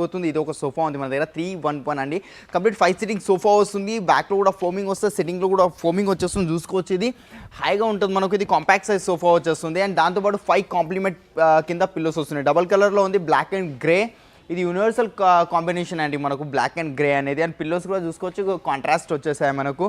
పోతుంది. ఇది ఒక సోఫా ఉంది మన దగ్గర 311 అండి. కంప్లీట్ 5 సిట్టింగ్ సోఫా వస్తుంది. బ్యాక్లో కూడా ఫోమింగ్ వస్తుంది, సిట్టింగ్లో కూడా ఫోమింగ్ వచ్చేస్తుంది. చూసుకోవచ్చు, ఇది హైగా ఉంటుంది మనకు. ఇది కాంపాక్ట్ సైజ్ సోఫా వచ్చేస్తుంది. అండ్ దాంతోపాటు 5 కాంప్లిమెంట్ కింద పిల్లోస్ వస్తున్నాయి. డబల్ కలర్లో ఉంది, బ్లాక్ అండ్ గ్రే. ఇది యూనివర్సల్ కాంబినేషన్ అండి మనకు, బ్లాక్ అండ్ గ్రే అనేది. అండ్ పిల్లోస్ కూడా చూసుకోవచ్చు, కాంట్రాస్ట్ వచ్చేసాయి మనకు.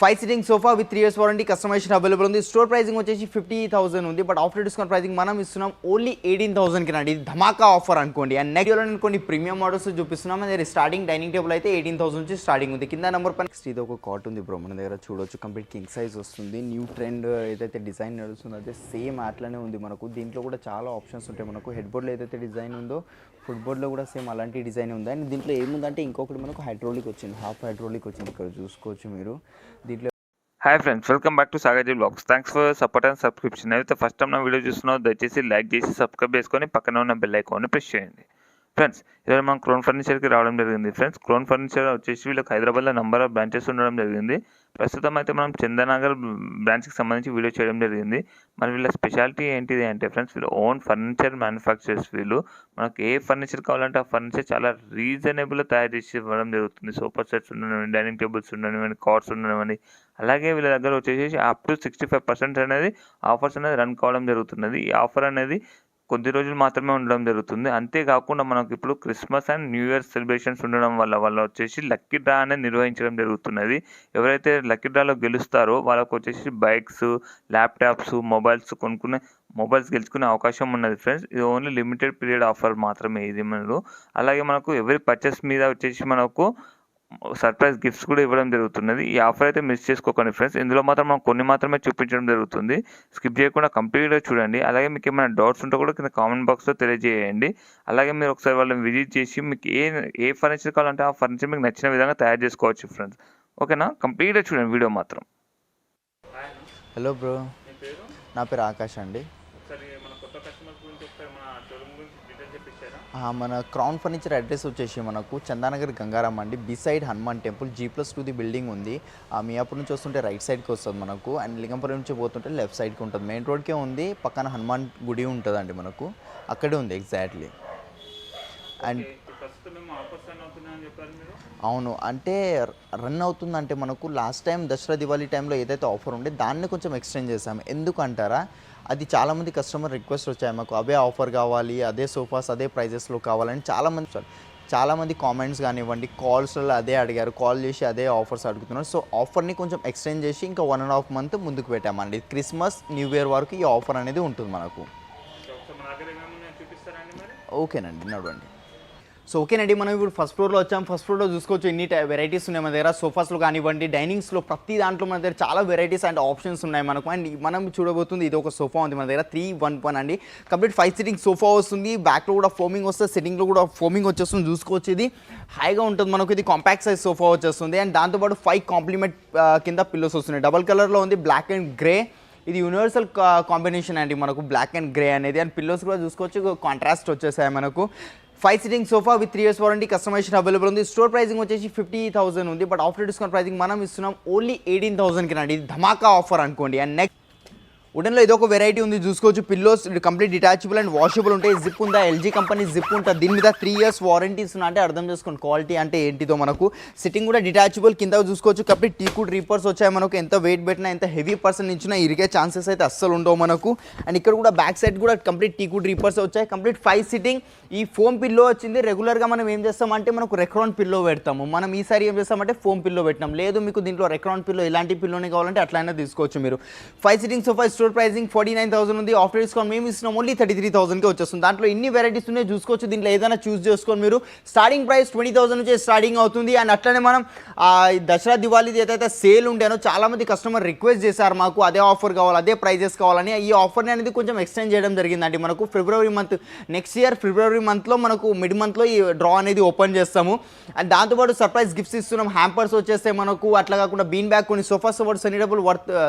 5 sitting sofa with 3 years warranty, customization available ఉంది. స్టోర్ ప్రైసింగ్ వచ్చేసి 50,000 ఉంది. బట్ ఆఫ్టర్ డిస్కౌంట్ ప్రైసింగ్ మనం ఇస్తున్నాం ఓన్లీ 18,000కి రండి. ఇది ధమాకా ఆఫర్ అనుకోండి. అండ్ నెక్స్ట్ కొన్ని ప్రీమియం మోడల్స్ చూపిస్తున్నాం. అది స్టార్టింగ్ డైనింగ్ టేబుల్ అయితే 18,000 నుంచి స్టార్టింగ్ ఉంది. కింద నెంబర్ పైన ఇది ఒక కాట్ ఉంది బ్రో, మన దగ్గర చూడొచ్చు. కంప్లీట్ కింగ్ సైజ్ వస్తుంది. న్యూ ట్రెండ్ ఏదైతే డిజైన్ నడుస్తుందో అదే సేమ్ అట్లనే ఉంది మనకు. దీంట్లో కూడా చాలా ఆప్షన్స్ ఉంటాయి మనకు. హెడ్ బోర్డ్లో ఏదైతే డిజైన్ ఉందో ఫుట్ బోర్డ్లో కూడా సేమ్ అలాంటి డిజైన్ ఉంది. అండ్ దీంట్లో ఏముందంటే ఇంకొకటి మనకు హైడ్రోలిక్ వచ్చింది, హాఫ్ హైడ్రోలిక్ వచ్చింది. ఇక్కడ చూసుకోవచ్చు మీరు. దీంట్లో hi friends, welcome back to Sagar blogs. Thanks for support and subscription. అయితే ఫస్ట్ టైం నా వీడియో చూస్తున్నావు, దయచేసి లైక్ చేసి సబ్స్క్రైబ్ చేసుకొని పక్కన ఉన్న బెల్ ఐకాన్ని ప్రెస్ చేయండి. ఫ్రెండ్స్, ఈరోజు మనం క్రోన్ ఫర్నిచర్కి రావడం జరిగింది. ఫ్రెండ్స్, క్రోన్ ఫర్నిచర్ వచ్చేసి వీళ్ళకి హైదరాబాద్లో నంబర్ ఆఫ్ బ్రాంచెస్ ఉండడం జరిగింది. ప్రస్తుతం అయితే మనం చందనగర్ బ్రాంచ్కి సంబంధించి వీడియో చేయడం జరిగింది. మరి వీళ్ళ స్పెషాలిటీ ఏంటిది అంటే ఫ్రెండ్స్, వీళ్ళు ఓన్ ఫర్నిచర్ మ్యానుఫ్యాక్చరర్స్. వీళ్ళు మనకు ఏ ఫర్నిచర్ కావాలంటే ఆ ఫర్నిచర్ చాలా రీజనబుల్గా తయారు చేసి ఇవ్వడం జరుగుతుంది. సోఫా సెట్స్ ఉండనివ్వండి, డైనింగ్ టేబుల్స్ ఉండనివ్వండి, కార్స్ ఉండనివ్వండి. అలాగే వీళ్ళ దగ్గర వచ్చేసి అప్ టు 65% అనేది ఆఫర్స్ అనేది రన్ కావడం జరుగుతున్నది. ఈ ఆఫర్ అనేది కొద్ది రోజులు మాత్రమే ఉండడం జరుగుతుంది. అంతేకాకుండా మనకు ఇప్పుడు Christmas and new year celebrations ఉండడం వల్ల వచ్చేసి లక్కీ డ్రా అనేది నిర్వహించడం జరుగుతున్నది. ఎవరైతే లక్కీ డ్రాలో గెలుస్తారో వాళ్ళకు వచ్చేసి బైక్స్, ల్యాప్టాప్స్, మొబైల్స్ గెలుచుకునే అవకాశం ఉన్నది. ఫ్రెండ్స్, ఇది ఓన్లీ లిమిటెడ్ పీరియడ్ ఆఫర్ మాత్రమే ఇది మనకు. అలాగే మనకు ఎవరి పర్చేస్ మీద వచ్చేసి మనకు సర్ప్రైజ్ గిఫ్ట్స్ కూడా ఇవ్వడం జరుగుతున్నది. ఈ ఆఫర్ అయితే మిస్ చేసుకోకండి ఫ్రెండ్స్. ఇందులో మాత్రం మనం కొన్ని మాత్రమే చూపించడం జరుగుతుంది. స్కిప్ చేయకుండా కంప్లీట్గా చూడండి. అలాగే మీకు ఏమైనా డౌట్స్ ఉంటే కూడా కింద కామెంట్ బాక్స్లో తెలియజేయండి. అలాగే మీరు ఒకసారి వాళ్ళని విజిట్ చేసి మీకు ఏ ఫర్నిచర్ కావాలంటే ఆ ఫర్నిచర్ మీకు నచ్చిన విధంగా తయారు చేసుకోవచ్చు ఫ్రెండ్స్. ఓకేనా? కంప్లీట్గా చూడండి వీడియో మాత్రం. హలో బ్రో, నా పేరు ఆకాష్ అండి. మన క్రౌన్ ఫర్నిచర్ అడ్రస్ వచ్చేసి మనకు చందానగర్ గంగారాం అండి, beside Hanuman temple, G+2 the building ఉంది. మియాపూర్ నుంచి వస్తుంటే రైట్ సైడ్కి వస్తుంది మనకు. అండ్ లింగంపురం నుంచి పోతుంటే లెఫ్ట్ సైడ్కి ఉంటుంది. మెయిన్ రోడ్కే ఉంది, పక్కన హనుమాన్ గుడి ఉంటుందండి మనకు, అక్కడే ఉంది ఎగ్జాక్ట్లీ. అండ్ అవును, అంటే రన్ అవుతుందంటే మనకు లాస్ట్ టైం దసరా దివాళీ టైంలో ఏదైతే ఆఫర్ ఉండే దాన్ని కొంచెం ఎక్స్టెండ్ చేసాము. ఎందుకంటారా, అది చాలామంది కస్టమర్ రిక్వెస్ట్ వచ్చాయి మాకు, అవే ఆఫర్ కావాలి, అదే సోఫాస్ అదే ప్రైజెస్లో కావాలని చాలామంది కామెంట్స్ కానివ్వండి, కాల్స్లో అదే అడిగారు, కాల్ చేసి అదే ఆఫర్స్ అడుగుతున్నారు. సో ఆఫర్ని కొంచెం ఎక్స్టెండ్ చేసి ఇంకా 1.5 month ముందుకు పెట్టామండి. క్రిస్మస్ న్యూ ఇయర్ వరకు ఈ ఆఫర్ అనేది ఉంటుంది మనకు. ఓకేనండి, నడవండి. సో ఓకేనండి, మనం ఇప్పుడు ఫస్ట్ ఫ్లోర్లో వచ్చాం. ఫస్ట్ ఫ్లోర్లో చూసుకోవచ్చు ఎన్ని వెరైటీస్ ఉన్నాయి మన దగ్గర. సోఫాస్లో కానివ్వండి, డైనింగ్స్లో, ప్రతి దాంట్లో మన దగ్గర చాలా వెరైటీస్ అండ్ ఆప్షన్స్ ఉన్నాయి మనకు. అండ్ మనం చూడబోతుంది ఇది ఒక సోఫా ఉంది మన దగ్గర 311 అండి. కంప్లీట్ 5 సిట్టింగ్ సోఫా వస్తుంది. బ్యాక్లో కూడా ఫోమింగ్ వస్తుంది, సిట్టింగ్లో కూడా ఫోమింగ్ వచ్చేస్తుంది. చూసుకోవచ్చు, ఇది హైగా ఉంటుంది మనకు. ఇది కాంపాక్ట్ సైజ్ సోఫా వచ్చేస్తుంది. అండ్ దాంతోపాటు 5 కాంప్లిమెంట్ కింద పిల్లోస్ వస్తున్నాయి. డబల్ కలర్లో ఉంది, బ్లాక్ అండ్ గ్రే. ఇది యూనివర్సల్ కాంబినేషన్ అండి మనకు, బ్లాక్ అండ్ గ్రే అనేది. అండ్ పిల్లోస్ కూడా చూసుకోవచ్చు, కాంట్రాస్ట్ వచ్చేసాయి మనకు. 5 sitting sofa with 3 years warranty, customization available ఉంది. స్టోర్ ప్రైసింగ్ వచ్చేసి 50,000 ఉంది. బట్ ఆఫ్టర్ డిస్కౌంట్ ప్రైసింగ్ మనం ఇస్తున్నాం ఓన్లీ 18,000కి రండి. ఇది ధమాకా ఆఫర్ అనుకోండి. అండ్ నెక్స్ట్ వుడెన్లో ఇదొక వెరైటీ ఉంది, చూసుకోవచ్చు. Pillows complete detachable and washable ఉంటాయి. జిప్ ఉందా, LG కంపెనీ జిప్ ఉంటుంది. దీని మీద 3 years వారంటీ ఇస్తున్నా అంటే అర్థం చేసుకోండి క్వాలిటీ అంటే ఏంటిదో మనకు. సిట్టింగ్ కూడా డిటాచబుల్, కింద చూసుకోవచ్చు. కంప్లీట్ టీకుడ్ రీపర్స్ వచ్చాయి మనకు. ఎంత వెయిట్ పెట్టినా, ఎంత హెవీ పర్సన్ ఇచ్చినా ఇరిగే ఛాన్సెస్ అయితే అస్సలు ఉండవు మనకు. అండ్ ఇక్కడ కూడా బ్యాక్ సైడ్ కూడా కంప్లీట్ టీకుడ్ రీపర్స్ వచ్చాయి. Complete 5 sitting. ఈ ఫోమ్ పిల్లో వచ్చింది. రెగ్యులర్గా మనం ఏం చేస్తామంటే మనకు రెక్రాన్ పిల్లో పెడతాము. మనం ఈసారి ఏం చేస్తామంటే ఫోమ్ పిల్లో పెట్టినాం. లేదు మీకు దీంట్లో రెక్రాన్ పిల్లో ఇలాంటి పిల్లోనే కావాలంటే అట్లయినా తీసుకోవచ్చు మీరు. 5 సిట్టింగ్ సోఫా స్టోర్ ప్రైసింగ్ 49,000 ఉంది. ఆఫ్టర్ డిస్కౌంట్ మేము ఇస్తున్నాం ఓన్లీ 33,000కి వచ్చేస్తుంది. దాంట్లో ఇన్ని వెరైటీస్ ఉన్నాయి చూసుకోవచ్చు. దీంట్లో ఏదైనా చూస్ చేసుకొని మీరు. స్టార్టింగ్ ప్రైస్ 20,000 నుంచి స్టార్టింగ్ అవుతుంది. అండ్ అట్లనే మనం దసరా దివాళీ ఏదైతే సేల్ ఉండేనో చాలామంది కస్టమర్ రిక్వెస్ట్ చేశారు మాకు అదే ఆఫర్ కావాలి, అదే ప్రైజెస్ కావాలని. ఈ ఆఫర్ని అనేది కొంచెం ఎక్స్టెండ్ చేయడం జరిగిందండి మనకు. ఫిబ్రవరి మంత్, నెక్స్ట్ ఇయర్ ఫిబ్రవరి మంత్లో మనకు మిడ్ మంత్లో ఈ డ్రా అనేది ఓపెన్ చేస్తాము. అండ్ దాంతోపాటు సర్ప్రైజ్ గిఫ్ట్స్ ఇస్తున్నాం. హ్యాంపర్స్ వచ్చేస్తే మనకు. అట్లా కాకుండా బీన్ బ్యాగ్, కొన్ని సోఫాస్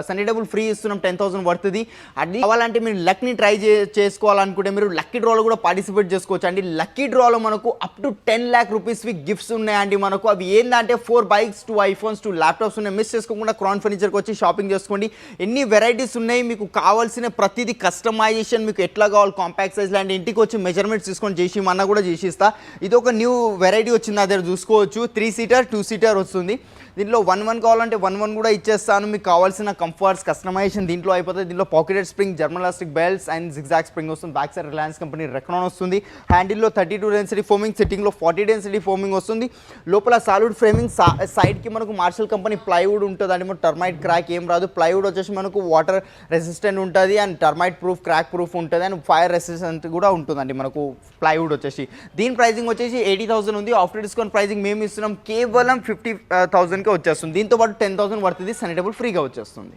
సనీ డబుల్ ఫ్రీ ఇస్తున్నాం 10,000 వర్త్. వర్త్ది. అది కావాలంటే మీరు లక్ని ట్రై చేసుకోవాలనుకుంటే మీరు లక్కీ డ్రాలో కూడా పార్టిసిపేట్ చేసుకోవచ్చు అండి. లక్కీ డ్రాలో మనకు అప్ టు 10 lakh రూపీస్వి గిఫ్ట్స్ ఉన్నాయండి మనకు. అవి ఏంటంటే 4 bikes 2 iPhones 2 ల్యాప్టాప్స్ ఉన్నాయి. మిస్ చేసుకోకుండా క్రౌన్ ఫర్నిచర్కి వచ్చి షాపింగ్ చేసుకోండి. ఎన్ని వెరైటీస్ ఉన్నాయి, మీకు కావాల్సిన ప్రతిదీ కస్టమైజేషన్ మీకు ఎట్లా కావాలి కాంపాక్ట్ సైజ్ లాంటి ఇంటికి వచ్చి మెజర్మెంట్స్ తీసుకొని చేసి మన్నా కూడా చేసిస్తా. ఇది ఒక న్యూ వెరైటీ వచ్చింది, అదే చూసుకోవచ్చు. 3 seater 2 seater వస్తుంది. దీంట్లో 1 కావాలంటే 1 కూడా ఇచ్చేస్తాను. మీకు కావాల్సిన కంఫర్ట్స్ కస్టమైజేషన్ దీంట్లో అయిపోతుంది. దీంట్లో pocketed spring, German elastic belts and zigzag spring వస్తుంది. బ్యాక్ సైడ్ రిలయన్స్ కంపెనీ రెక్నాన్ వస్తుంది. హ్యాండిల్లో 32 డెన్సిటీ ఫోమింగ్, సిట్టింగ్లో 40 డెన్సిటీ ఫోమింగ్ వస్తుంది. లోపల సాలిడ్ ఫ్రేమింగ్, సైడ్కి మనకు మార్షల్ కంపెనీ ప్లైవుడ్ ఉంటుంది అండి. మనకు టర్మైట్ క్రాక్ ఏం రాదు. ప్లైవుడ్ వచ్చేసి మనకు వాటర్ రెసిస్టెంట్ ఉంటుంది and termite proof, crack proof ఉంటుంది అండ్ ఫైర్ రెసిస్టెంట్ కూడా ఉంటుందండి మనకు ప్లైవుడ్ వచ్చేసి. దీని ప్రైజింగ్ వచ్చేసి 80,000 ఉంది. ఆఫ్టర్ డిస్కౌంట్ ప్రైజింగ్ మేము ఇస్తున్నాం కేవలం 50,000కే వచ్చేస్తుంది. దీంతో పాటు 10,000 వర్తది సనీ టేబుల్ ఫ్రీగా వచ్చేస్తుంది.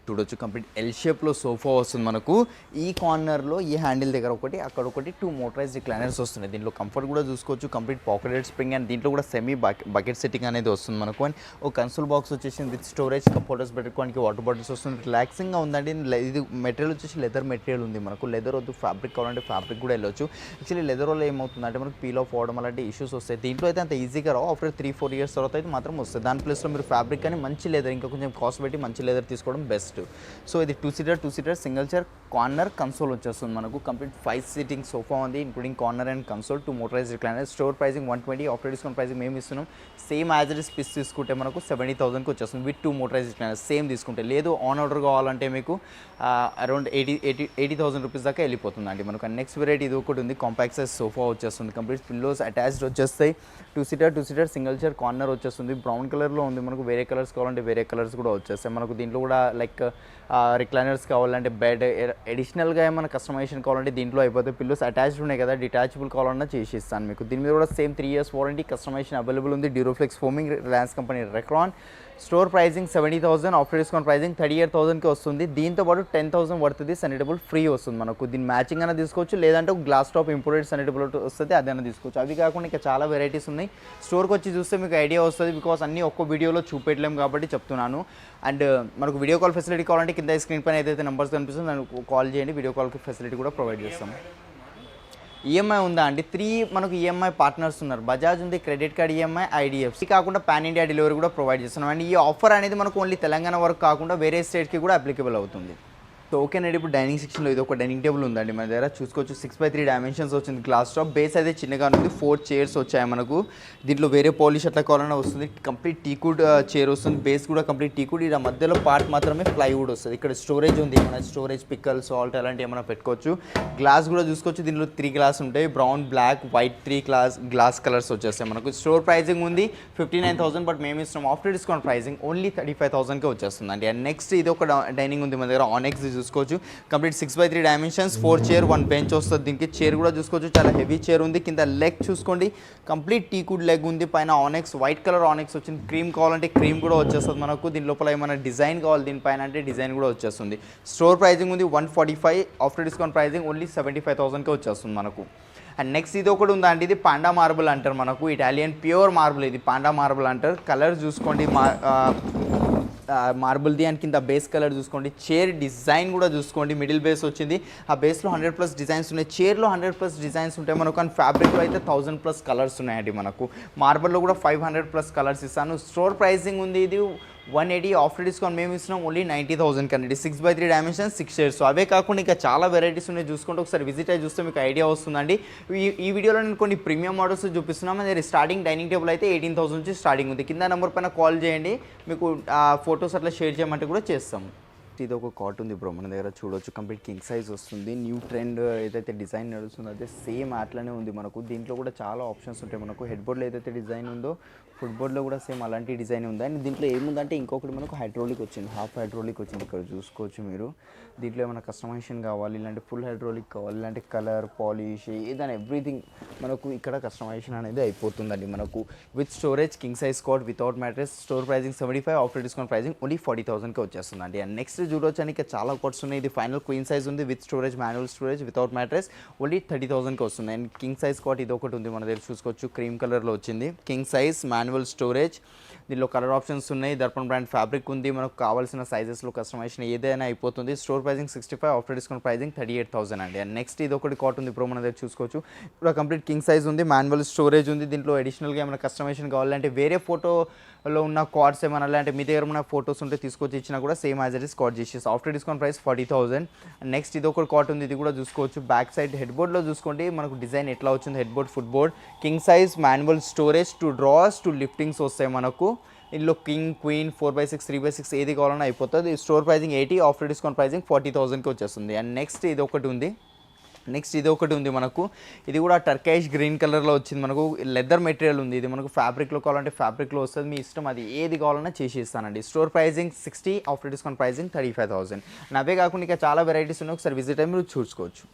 చూడొచ్చు కంప్లీట్ ఎల్ షేప్లో సోఫా వస్తుంది మనకు. ఈ కార్నర్లో ఈ హ్యాండిల్ దగ్గర ఒకటి, అక్కడ ఒకటి 2 motorized రిక్లైనర్స్ వస్తున్నాయి. దీంట్లో కంఫర్ట్ కూడా చూసుకోవచ్చు. కంప్లీట్ పాకెటెడ్ స్ప్రింగ్ అండ్ దీంట్లో కూడా సెమీ బకెట్ సెట్టింగ్ అనేది వస్తుంది మనకు. అండ్ ఒక కన్సోల్ బాక్స్ వచ్చేసి విత్ స్టోరేజ్, కప్ హోల్డర్స్ పెట్టుకోవడానికి వాటర్ బాటిల్స్ వస్తుంది. రిలాక్సింగ్గా ఉందండి. ఇది మెటీరియల్ వచ్చేసి లెదర్ మెటీరియల్ ఉంది మనకు. లెదర్ వద్దు, ఫ్యాబ్రిక్ కావాలంటే ఫ్యాబ్రిక్ కూడా వెళ్ళొచ్చు. యాక్చువల్లీ లెదర్ వల్ల ఏమవుతుందంటే మనకు పీల్ ఆఫ్ అవ్వడం అలాంటి ఇష్యూస్ వస్తాయి. దీంట్లో అయితే అంత ఈజీగా రావు. ఆఫ్టర్ 3-4 years తర్వాత అయితే మాత్రం వస్తుంది. దాని ప్లేస్లో మీరు ఫ్యాబ్రిక్ కానీ మంచి లెదర్, ఇంకా కొంచెం కాస్ట్ పెట్టి మంచి లెదర్ తీసుకోవడం బెస్ట్. సో ఇది 2 seater single chair, corner console వచ్చేస్తుంది మనకు. కంప్లీట్ 5 seating సోఫా ఉంది including corner and console. 2 motorized recliners. Store pricing 120, after discount pricing మేము ఇస్తున్నాం. Same as it is piece తీసుకుంటే మనకు 70,000కి వచ్చేస్తుంది విత్ 2 motorized రిక్లైనర్స్ సేమ్ తీసుకుంటే. లేదు ఆన్ ఆర్డర్ కావాలంటే మీకు అరౌండ్ 80,000 రూపీస్ దాకా వెళ్ళిపోతుందండి మనకు. నెక్స్ట్ వెరైటీ ఇది ఒకటి ఉంది, కాంపాక్ట్ సైజ్ సోఫా వచ్చేస్తుంది. కంప్లీట్ పిల్లోస్ అటాచ్డ్ వచ్చేస్తాయి. 2 seater సింగిల్ చైర్, కార్నర్ వచ్చేస్తుంది. బ్రౌన్ కలర్లో ఉంది మనకు. వేరే కలర్స్ కావాలంటే వేరే కలర్స్ కూడా వచ్చేస్తాయి మనకు. దీంట్లో కూడా లైక్ రిక్లైనర్స్ కావాలంటే బెడ్, అడిషనల్గా ఏమైనా కస్టమైజేషన్ కావాలంటే దీంట్లో అయిపోతే. పిల్లోస్ అటాచ్డ్ ఉన్నాయి కదా, డిటాచబుల్ కావాలన్నా చేసి ఇస్తాను మీకు. దీని మీద కూడా same 3 years warranty, customization available ఉంది. డ్యూరోఫ్లెక్స్ ఫోమింగ్, రిలయన్స్ కంపెనీ రెక్లాన్. Store pricing 70,000, after discount pricing 38,000కి వస్తుంది. దీంతో పాటు 10,000 వర్త్ది సనీ టేబుల్ ఫ్రీ వస్తుంది మనకు. దీని మ్యాచింగ్ అయినా తీసుకోవచ్చు, లేదంటే ఒక glass top imported Sunny table వస్తుంది, అదైనా తీసుకోవచ్చు. అవి కాకుండా ఇంకా చాలా వెరైటీస్ ఉన్నాయి. స్టోర్కి వచ్చి చూస్తే మీకు ఐడియా వస్తుంది. బికాస్ అన్నీ ఒక్క వీడియోలో చూపెట్టలేము కాబట్టి చెప్తున్నాను. అండ్ మనకు వీడియో కాల్ ఫెసిలిటీ కావాలంటే కింద స్క్రీన్ పైన ఏదైతే నెంబర్స్ కనిపిస్తుందో దానికి కాల్ చేయండి. వీడియో కాల్కి ఫెసిలిటీ కూడా ప్రొవైడ్ చేస్తాం. ఈఎంఐ ఉందా అండి? 3 మనకు ఈఎంఐ పార్ట్నర్స్ ఉన్నారు. బజాజ్ ఉంది, క్రెడిట్ కార్డ్ ఈఎంఐ, ఐడిఎఫ్సి కాకుండా పాన్ ఇండియా డెలివరీ కూడా ప్రొవైడ్ చేస్తున్నాం. అండ్ ఈ ఆఫర్ అనేది మనకు ఓన్లీ తెలంగాణ వరకు కాకుండా వేరే స్టేట్కి కూడా అప్లికబుల్ అవుతుంది. సో ఓకేనండి, ఇప్పుడు డైనింగ్ సెక్షన్లో ఇది ఒక డైనింగ్ టేబుల్ ఉందండి మన దగ్గర. చూసుకోవచ్చు 6x3 డైమెన్షన్స్ వచ్చింది. గ్లాస్ టాప్, బేస్ అయితే చిన్నగా ఉంది. 4 chairs వచ్చాయి మనకు. దీంట్లో వేరే పాలిష్ అట్లా కావాలన్నా వస్తుంది. కంప్లీట్ టీకుడ్ చైర్ వస్తుంది. బేస్ కూడా కంప్లీట్ టీకుడ్. ఇలా మధ్యలో పార్ట్ మాత్రమే ప్లైవుడ్ వస్తుంది. ఇక్కడ స్టోరేజ్ ఉంది, ఏమైనా స్టోరేజ్, పిక్కల్, సాల్ట్ అలాంటి ఏమైనా పెట్టుకోవచ్చు. గ్లాస్ కూడా చూసుకోవచ్చు. దీంట్లో 3 గ్లాస్ ఉంటాయి. Brown, black, white 3 glass colours వచ్చేస్తాయి మనకు. స్టోర్ ప్రైజింగ్ ఉంది 59,000, బట్ మేము ఇస్తాం ఆఫ్టర్ డిస్కౌంట్ ప్రైజింగ్ ఓన్లీ 35,000కే వచ్చేస్తుంది అండి. అండ్ నెక్స్ట్ ఇది ఒక డైనింగ్ ఉంది మన దగ్గర, ఆనెక్స్ చూసుకోవచ్చు. Complete 6x3 dimensions, 4 chair 1 bench వస్తుంది. దీనికి చైర్ కూడా చూసుకోవచ్చు, చాలా హెవీ చైర్ ఉంది. కింద లెగ్ చూసుకోండి, కంప్లీట్ టీకుడ్ లెగ్ ఉంది. పైన ఆనెక్స్, వైట్ కలర్ ఆనెక్స్ వచ్చింది. క్రీమ్ కావాలంటే క్రీమ్ కూడా వచ్చేస్తుంది మనకు. దీని లోపల ఏమైనా డిజైన్ కావాలి దీనిపైన అంటే డిజైన్ కూడా వచ్చేస్తుంది. స్టోర్ ప్రైజింగ్ ఉంది 145, ఆఫ్టర్ డిస్కౌంట్ ప్రైజింగ్ ఓన్లీ 75,000కే వచ్చేస్తుంది మనకు. అండ్ నెక్స్ట్ ఇది ఒకటి ఉందా అండి, ఇది పాండా మార్బుల్ అంటారు మనకు. ఇటాలియన్ ప్యూర్ మార్బుల్, ఇది పాండా మార్బుల్ అంటారు. కలర్ చూసుకోండి మార్బుల్ది. అండ్ కింద బేస్ కలర్ చూసుకోండి. చైర్ డిజైన్ కూడా చూసుకోండి, మిడిల్ బేస్ వచ్చింది. ఆ బేస్లో 100+ డిజైన్స్ ఉన్నాయి. చైర్లో 100+ డిజైన్స్ ఉంటాయి మనకు. అండ్ ఫ్యాబ్రిక్లో అయితే 1000+ కలర్స్ ఉన్నాయండి మనకు. మార్బుల్లో కూడా 500+ కలర్స్ ఇస్తాను. స్టోర్ ప్రైజింగ్ ఉంది ఇది 180, ఆఫ్టర్ డిస్కౌంట్ మేము ఇస్తున్నాం ఓన్లీ 90,000 కండి. 6x3 dimensions, 6 chairs. సో అవే కాకుండా ఇంకా చాలా వెరైటీస్ ఉన్నాయి. చూసుకుంటే ఒకసారి విజిట్ అయ్యి చూస్తే మీకు ఐడియా వస్తుందండి. ఈ వీడియోలో నేను కొన్ని ప్రీమియం మోడల్స్ చూపిస్తున్నాం. అది స్టార్టింగ్ డైనింగ్ టేబుల్ అయితే 18,000 నుంచి స్టార్టింగ్ ఉంది. కింద నెంబర్ పైన కాల్ చేయండి, మీకు ఫొటోస్ అట్లా షేర్ చేయమంటే కూడా చేస్తాం. ఇది ఒక కాట్ ఉంది బ్రో మన దగ్గర, చూడొచ్చు. కంప్లీట్ కింగ్ సైజ్ వస్తుంది. న్యూ ట్రెండ్ ఏదైతే డిజైన్ నడుస్తుందో అదే సేమ్ అట్లనే ఉంది మనకు. దీంట్లో కూడా చాలా ఆప్షన్స్ ఉంటాయి మనకు. హెడ్ బోర్డ్లో ఏదైతే డిజైన్ ఉందో ఫుట్ బోర్డ్లో కూడా సేమ్ అలాంటి డిజైన్ ఉంది. అండ్ దీంట్లో ఏముందంటే ఇంకొకటి మనకు హైడ్రోలిక్ వచ్చింది, హాఫ్ హైడ్రోలిక్ వచ్చింది. ఇక్కడ చూసుకోవచ్చు మీరు. దీంట్లో ఏమైనా కస్టమైజేషన్ కావాలి, ఇలాంటి ఫుల్ హైడ్రోలిక్ కావాలి, ఇలాంటి కలర్, పాలిష్, ఏదైనా ఎవ్రీథింగ్ మనకు ఇక్కడ కస్టమైజేషన్ అనేది అయిపోతుందండి మనకు. With storage, king size cot without mattress. Store pricing 75, after discount pricing only 40,000కే వచ్చేస్తుందండి. అండ్ నెక్స్ట్ చూడొచ్చు అని ఇక్కడ చాలా కోట్స్ ఉన్నాయి. ఇది ఫైనల్ క్వీన్ సైజ్ ఉంది with storage, manual storage, without mattress. Only 30,000కి వస్తుంది. అండ్ కింగ్ సైజ్ కాట్ ఇది ఒకటి ఉంది మన దగ్గర చూసుకోవచ్చు, క్రీమ్ కలర్లో వచ్చింది. కింగ్ సైజ్ మాన్యువల్ స్టోరేజ్, దీనిలో కలర్ ఆప్షన్స్ ఉన్నాయి. దర్పణ్ బ్రాండ్ ఫ్యాబ్రిక్ ఉంది. మనకు కావాల్సిన సైజెస్లో కస్టమైజేషన్ ఏదైనా అయిపోతుంది. Store pricing 65, after discount pricing 38,000 అండి. అండ్ నెక్స్ట్ ఇది ఒకటి కాట్ ఉంది ప్రో మన దగ్గర చూసుకోవచ్చు. ఇప్పుడు కంప్లీట్ కింగ్ సైజ్ ఉంది, మాన్యువల్ స్టోరేజ్ ఉంది. దీంట్లో అడిషనల్గా ఏమైనా కస్టమైజేషన్ కావాలంటే వేరే ఫోటోలో ఉన్న కార్డ్స్ ఏమైనా అంటే మీ దగ్గర ఉన్న ఫోటోస్ ఉంటే తీసుకొచ్చి ఇచ్చినా కూడా same as it is card చేసేసి. After discount price 40,000. And next ఇది ఒకటి కాట్ ఉంది, ఇది కూడా చూసుకోవచ్చు. బ్యాక్ సైడ్ హెడ్ బోర్డ్లో చూసుకోండి మనకు డిజైన్ ఎట్లా వచ్చింది. Head board, foot board, king size, manual storage, 2 drawers, 2 liftings వస్తాయి మనకు. ఇందులో కింగ్, క్వీన్, 4/6, 3/6 ఏది కావాలన్నా అయిపోతుంది. Store pricing 80, after discount pricing 40,000కి వచ్చేస్తుంది. అండ్ నెక్స్ట్ ఇది ఒకటి ఉంది మనకు. ఇది కూడా టర్కైష్ గ్రీన్ కలర్లో వచ్చింది. మనకు లెదర్ మెటీరియల్ ఉంది. ఇది మనకు ఫ్యాబ్రిక్లో కావాలంటే ఫ్యాబ్రిక్లో వస్తుంది. మీ ఇష్టం, అది ఏది కావాలన్నా చేసి ఇస్తానండి. Store pricing 60, after discount pricing 35,000. అవే కాకుండా ఇంకా చాలా వెరైటీస్ ఉన్నాయి. ఒకసారి విజిట్ అయ్యి మీరు చూసుకోవచ్చు.